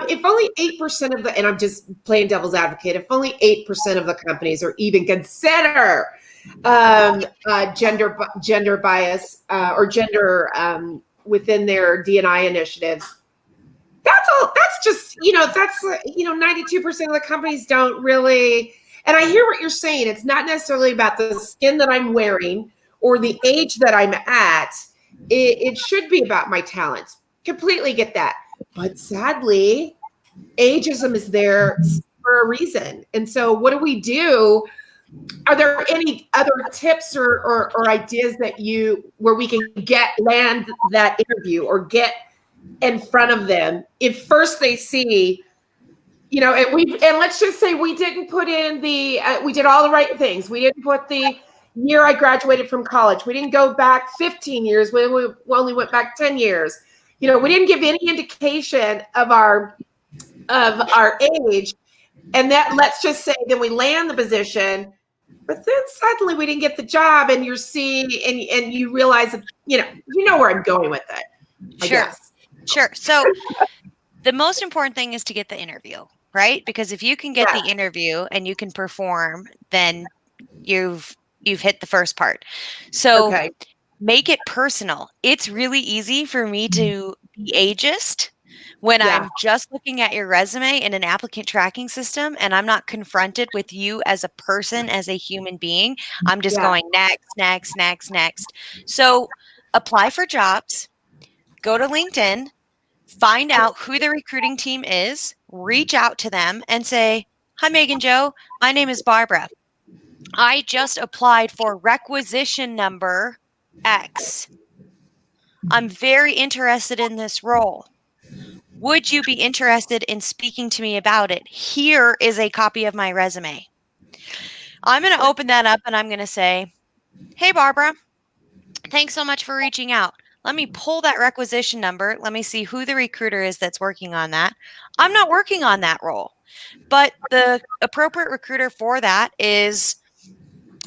if only 8% of the, and I'm just playing devil's advocate, if only 8% of the companies or even consider gender bias or gender within their D&I initiatives, that's all. That's just, that's, 92% of the companies don't really. And I hear what you're saying. It's not necessarily about the skin that I'm wearing or the age that I'm at. It should be about my talents. Completely get that. But sadly, ageism is there for a reason. And so what do we do? Are there any other tips or ideas that where we can land that interview or get in front of them if first they see, and let's just say we didn't put in we did all the right things. We didn't put the year I graduated from college. We didn't go back 15 years when we only went back 10 years. We didn't give any indication of our age. And that, let's just say, then we land the position, but then suddenly we didn't get the job, and you're seeing, and you realize that, you know where I'm going with it. I guess. Sure. So the most important thing is to get the interview, right? Because if you can get the interview and you can perform, then you've hit the first part. So make it personal. It's really easy for me to be ageist when I'm just looking at your resume in an applicant tracking system and I'm not confronted with you as a person, as a human being. I'm just going next. So apply for jobs, go to LinkedIn, find out who the recruiting team is, reach out to them and say, "Hi, Megan Jo. My name is Barbara. I just applied for requisition number X. I'm very interested in this role. Would you be interested in speaking to me about it? Here is a copy of my resume." I'm going to open that up and I'm going to say, "Hey, Barbara, thanks so much for reaching out. Let me pull that requisition number. Let me see who the recruiter is that's working on that. I'm not working on that role. But the appropriate recruiter for that is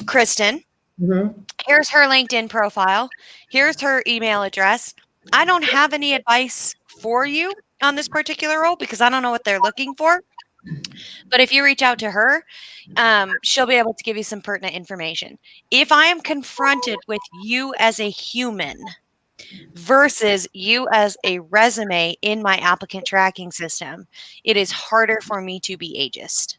Kristen. Mm-hmm. Here's her LinkedIn profile. Here's her email address. I don't have any advice for you on this particular role because I don't know what they're looking for. But if you reach out to her, she'll be able to give you some pertinent information. If I am confronted with you as a human versus you as a resume in my applicant tracking system, it is harder for me to be ageist.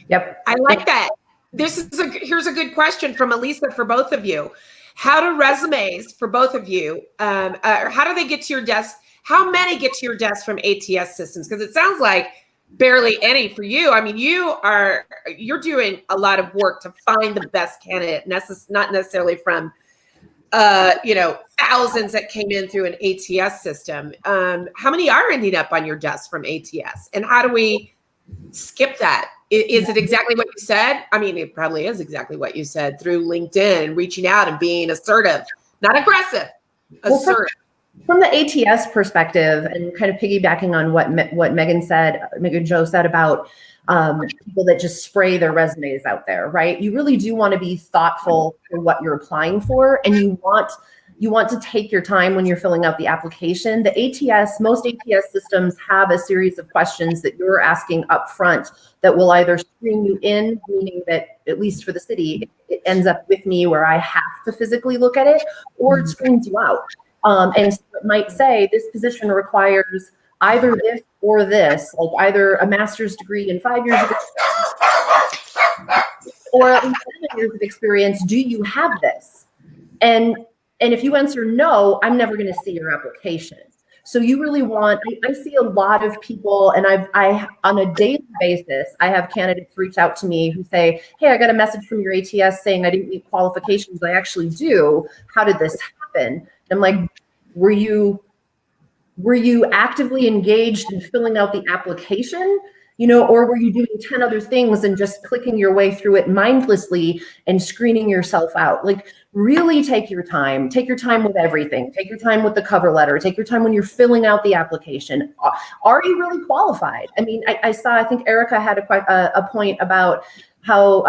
Yep. I like that. Here's a good question from Elisa for both of you. How do resumes for both of you, how do they get to your desk? How many get to your desk from ATS systems? Because it sounds like barely any for you. I mean, you're doing a lot of work to find the best candidate, not necessarily from thousands that came in through an ATS system. How many are ending up on your desk from ATS? And how do we skip that? Is it exactly what you said? I mean, it probably is exactly what you said through LinkedIn and reaching out and being assertive, not aggressive, assertive. From the ATS perspective, and kind of piggybacking on what Megan Jo said about people that just spray their resumes out there, right? You really do want to be thoughtful for what you're applying for, and you want to take your time when you're filling out the application. Most ATS systems have a series of questions that you're asking up front that will either screen you in, meaning that, at least for the city, it ends up with me where I have to physically look at it, or it screens you out. And so it might say this position requires either this or this, like either a master's degree in 5 years of experience or 7 years of experience. Do you have this? And if you answer no, I'm never going to see your application. So you really want, I see a lot of people, and I on a daily basis, I have candidates reach out to me who say, hey, I got a message from your ATS saying I didn't meet qualifications. I actually do. How did this happen? I'm like, were you actively engaged in filling out the application, or were you doing 10 other things and just clicking your way through it mindlessly and screening yourself out? Like, really take your time with everything. Take your time with the cover letter. Take your time when you're filling out the application. Are you really qualified? I mean, I think Erica had a point about how,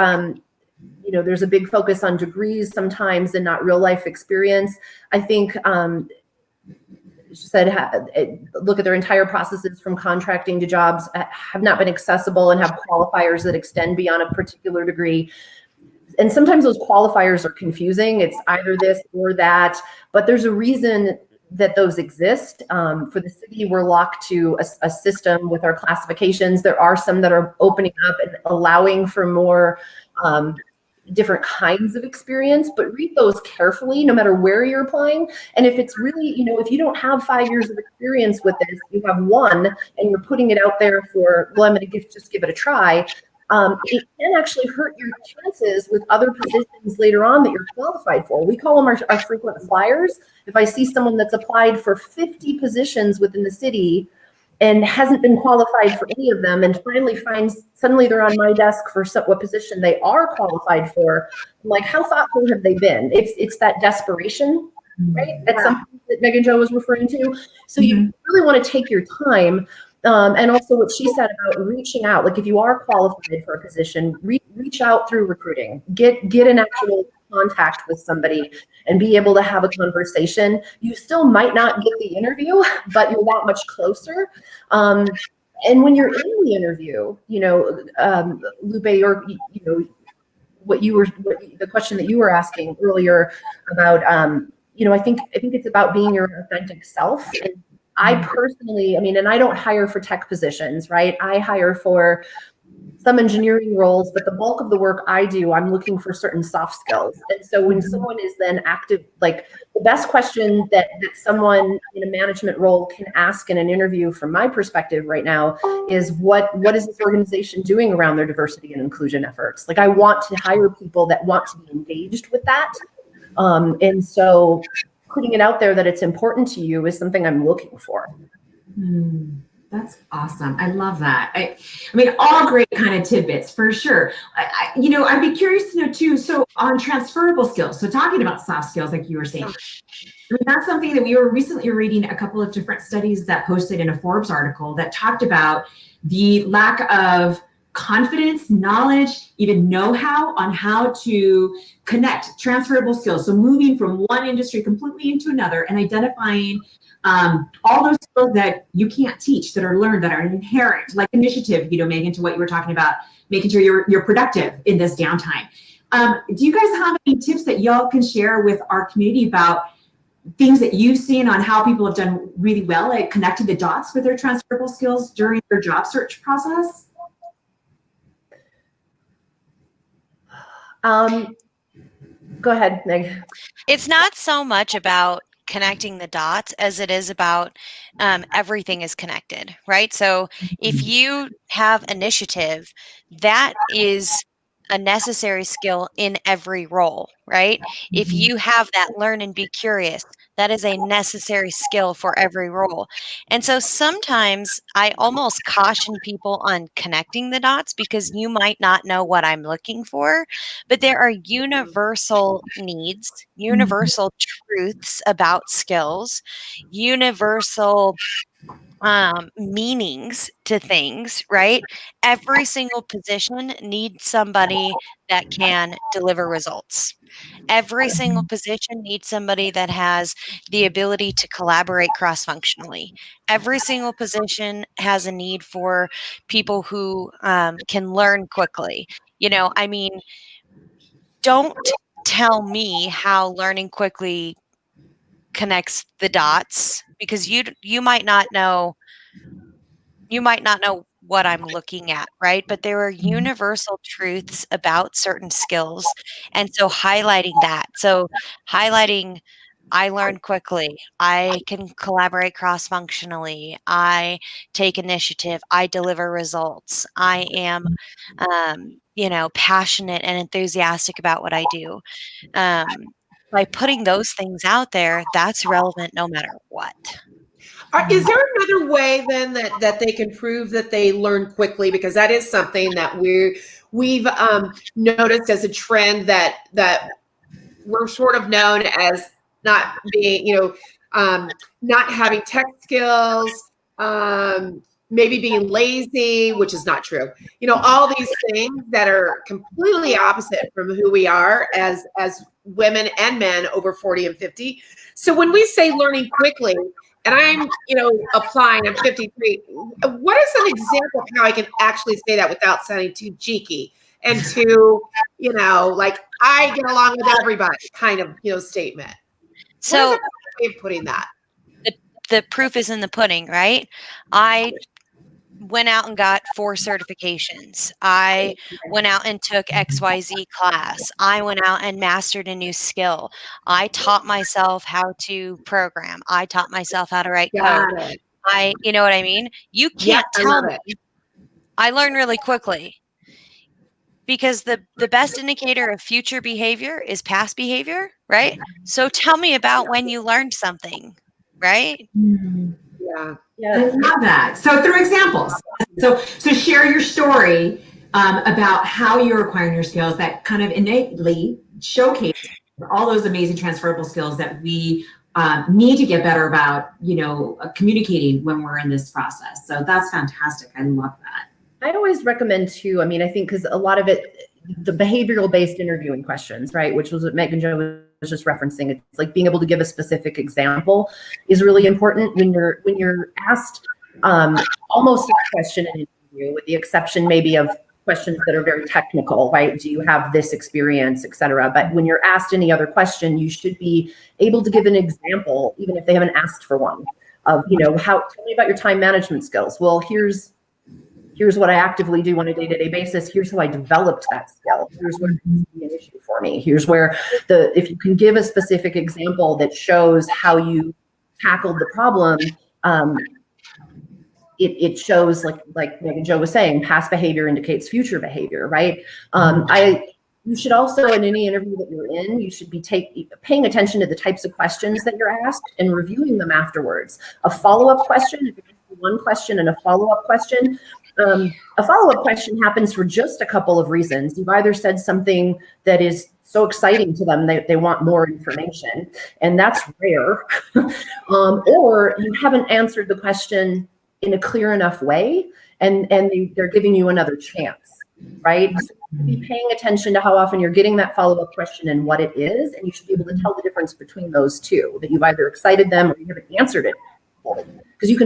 there's a big focus on degrees sometimes and not real life experience. I think, she said, look at their entire processes from contracting to jobs have not been accessible and have qualifiers that extend beyond a particular degree. And sometimes those qualifiers are confusing. It's either this or that, but there's a reason that those exist. For the city, we're locked to a system with our classifications. There are some that are opening up and allowing for more different kinds of experience, but read those carefully, no matter where you're applying. And if it's really, if you don't have 5 years of experience with this, you have one, and you're putting it out there for, well, I'm going to just give it a try. It can actually hurt your chances with other positions later on that you're qualified for. We call them our frequent flyers. If I see someone that's applied for 50 positions within the city and hasn't been qualified for any of them, and finally finds suddenly they're on my desk for what position they are qualified for, I'm like, how thoughtful have they been? It's that desperation, right? That's something that Megan Jo was referring to. So you really want to take your time. And also what she said about reaching out, like if you are qualified for a position, reach out through recruiting, get an actual contact with somebody and be able to have a conversation. You still might not get the interview, but you're that much closer. And when you're in the interview, Lupe, or the question that you were asking earlier about, I think it's about being your authentic self. And I personally, and I don't hire for tech positions, right? I hire for some engineering roles, but the bulk of the work I do, I'm looking for certain soft skills. And so when someone is then active, like the best question that someone in a management role can ask in an interview from my perspective right now is what is this organization doing around their diversity and inclusion efforts? Like I want to hire people that want to be engaged with that. And so putting it out there that it's important to you is something I'm looking for. That's awesome. I love that. I mean, all great kind of tidbits for sure. I'd be curious to know too, so on transferable skills, so talking about soft skills, like you were saying, mean, that's something that we were recently reading a couple of different studies that posted in a Forbes article that talked about the lack of confidence, knowledge, even know-how on how to connect transferable skills. So moving from one industry completely into another and identifying all those skills that you can't teach, that are learned, that are inherent, like initiative, Megan, to what you were talking about, making sure you're productive in this downtime. Do you guys have any tips that y'all can share with our community about things that you've seen on how people have done really well at connecting the dots with their transferable skills during their job search process? Go ahead, Meg. It's not so much about connecting the dots as it is about everything is connected, right? So if you have initiative, that is a necessary skill in every role, right? If you have that learn and be curious, that is a necessary skill for every role. And so sometimes I almost caution people on connecting the dots because you might not know what I'm looking for, but there are universal needs, universal truths about skills, universal meanings to things, right? Every single position needs somebody that can deliver results. Every single position needs somebody that has the ability to collaborate cross functionally. Every single position has a need for people who can learn quickly. I mean, don't tell me how learning quickly connects the dots because you might not know what I'm looking at, right? But there are universal truths about certain skills. And so highlighting that. So highlighting I learn quickly. I can collaborate cross functionally. I take initiative. I deliver results. I am, passionate and enthusiastic about what I do. By putting those things out there, that's relevant no matter what. Is there another way then that they can prove that they learn quickly? Because that is something that we've noticed as a trend that we're sort of known as not being, not having tech skills, maybe being lazy, which is not true. All these things that are completely opposite from who we are as women and men over 40 and 50. So when we say learning quickly, and I'm, applying, I'm 53. What is an example of how I can actually say that without sounding too cheeky and too, like I get along with everybody kind of, statement? So what is a way of putting that? The proof is in the pudding, right? I went out and got 4 certifications. I went out and took XYZ class. I went out and mastered a new skill. I taught myself how to program. I taught myself how to write code. You know what I mean? You can't tell me. I learn really quickly because the best indicator of future behavior is past behavior, right? So tell me about when you learned something, right? Yeah. I love that. So through examples. So share your story about how you're acquiring your skills that kind of innately showcase all those amazing transferable skills that we need to get better about, communicating when we're in this process. So that's fantastic. I love that. I always recommend too, I think, because a lot of it, the behavioral based interviewing questions, right, which was what Meg and Joe was just referencing. It's like being able to give a specific example is really important when you're asked almost a question in an interview, with the exception maybe of questions that are very technical, right? Do you have this experience, et cetera? But when you're asked any other question, you should be able to give an example, even if they haven't asked for one, of, tell me about your time management skills. Well, here's what I actively do on a day-to-day basis. Here's how I developed that skill. Here's where it's an issue for me. Here's where if you can give a specific example that shows how you tackled the problem, it shows, like Meg and Joe was saying, past behavior indicates future behavior, right? You should also, in any interview that you're in, you should be paying attention to the types of questions that you're asked and reviewing them afterwards. A follow-up question, if you're one question and a follow-up question. A follow-up question happens for just a couple of reasons. You've either said something that is so exciting to them they want more information, and that's rare, or you haven't answered the question in a clear enough way, and they're giving you another chance, right? So be paying attention to how often you're getting that follow-up question and what it is, and you should be able to tell the difference between those two, that you've either excited them or you haven't answered it fully. Because you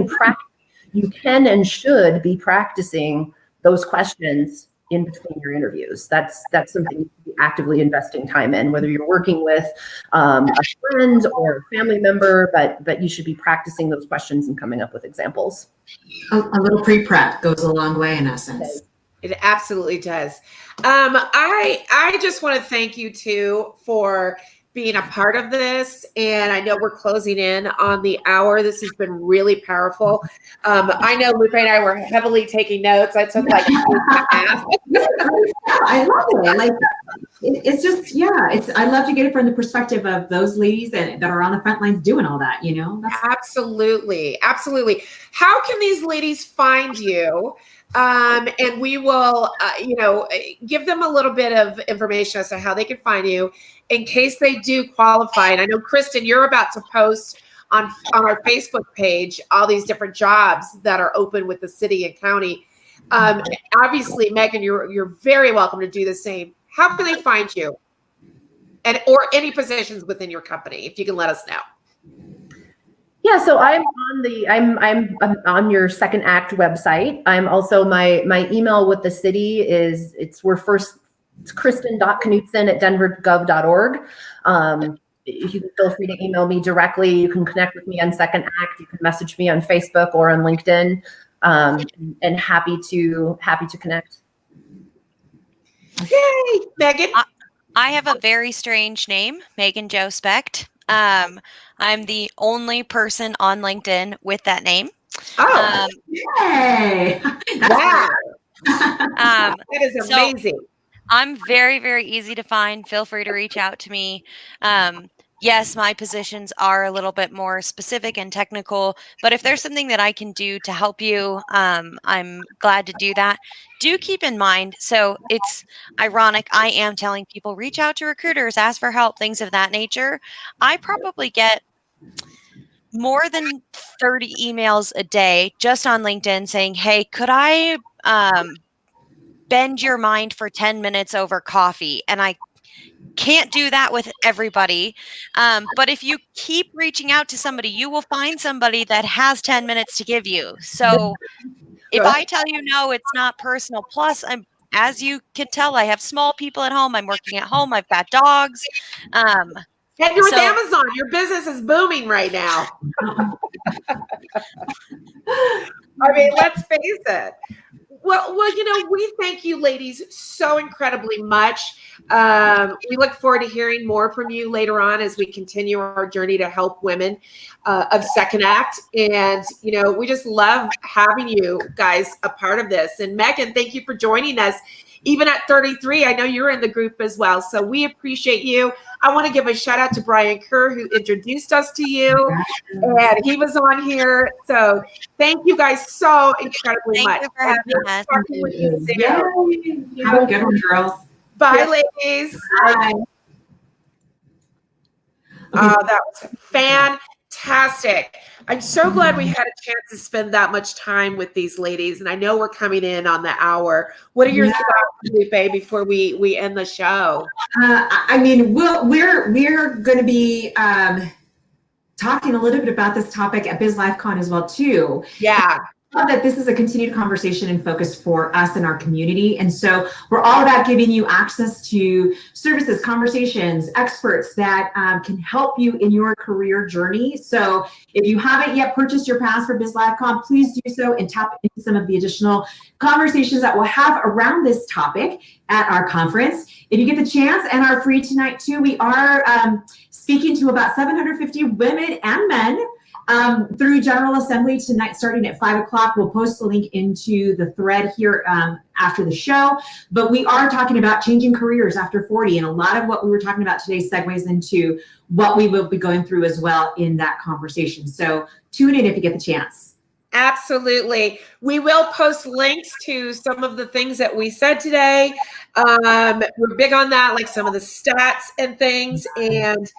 can and should be practicing those questions in between your interviews. That's something you should be actively investing time in, whether you're working with a friend or a family member, but you should be practicing those questions and coming up with examples. A little pre-prep goes a long way in essence. It absolutely does. I just want to thank you two for being a part of this. And I know we're closing in on the hour. This has been really powerful. I know Lupe and I were heavily taking notes. I took like half. I love it. Like, it's just, I love to get it from the perspective of those ladies that are on the front lines doing all that, Absolutely. Absolutely. How can these ladies find you? And we will, give them a little bit of information as to how they can find you in case they do qualify. And I know, Kristen, you're about to post on our Facebook page all these different jobs that are open with the city and county. Obviously, Megan, you're very welcome to do the same. How can they find you? Or any positions within your company, if you can let us know. Yeah, so I'm on your Second Act website. I'm also my email with the city is it's kristen.knutson@denvergov.org. You can feel free to email me directly. You can connect with me on Second Act. You can message me on Facebook or on LinkedIn, and happy to connect. Yay, Megan. I have a very strange name, Megan Jo Specht. I'm the only person on LinkedIn with that name. Oh, yay! Wow. That is amazing. So I'm very, very easy to find. Feel free to reach out to me. Yes, my positions are a little bit more specific and technical, but if there's something that I can do to help you, I'm glad to do that. Do keep in mind, so it's ironic, I am telling people, reach out to recruiters, ask for help, things of that nature. I probably get more than 30 emails a day just on LinkedIn saying, hey, could I bend your mind for 10 minutes over coffee? And I can't do that with everybody. But if you keep reaching out to somebody, you will find somebody that has 10 minutes to give you. So if I tell you no, it's not personal. Plus, as you can tell, I have small people at home. I'm working at home. I've got dogs. And you're with Amazon. Your business is booming right now. I mean, let's face it. Well, we thank you, ladies, so incredibly much. We look forward to hearing more from you later on as we continue our journey to help women of Second Act. And, we just love having you guys a part of this. And Megan, thank you for joining us. Even at 33, I know you're in the group as well. So we appreciate you. I want to give a shout out to Brian Kerr, who introduced us to you. And he was on here. So thank you guys so incredibly much. Thank you for having us. Have a good one, girls. Bye, ladies. Bye. That was fantastic. I'm so glad we had a chance to spend that much time with these ladies. And I know we're coming in on the hour. What are your thoughts, Lupe, before we end the show? I mean, we're going to be talking a little bit about this topic at BizLifeCon as well, too. Yeah. That this is a continued conversation and focus for us and our community. And so we're all about giving you access to services, conversations, experts that can help you in your career journey. So if you haven't yet purchased your pass for BizLifeCon, please do so and tap into some of the additional conversations that we'll have around this topic at our conference. If you get the chance and are free tonight too, we are speaking to about 750 women and men through General Assembly tonight, starting at 5 o'clock. We'll post the link into the thread here after the show. But we are talking about changing careers after 40. And a lot of what we were talking about today segues into what we will be going through as well in that conversation. So tune in if you get the chance. Absolutely. We will post links to some of the things that we said today. We're big on that, like some of the stats and things. And,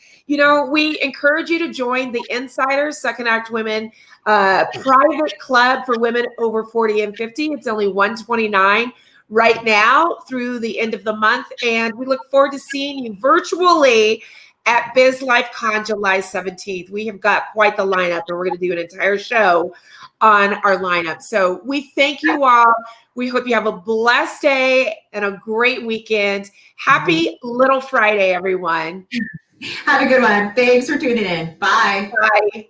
we encourage you to join the Insiders Second Act Women private club for women over 40 and 50. It's only $129 right now through the end of the month. And we look forward to seeing you virtually at BizLifeCon July 17th. We have got quite the lineup, and we're going to do an entire show on our lineup. So we thank you all. We hope you have a blessed day and a great weekend. Happy Little Friday, everyone. Have a good one. Thanks for tuning in. Bye. Bye.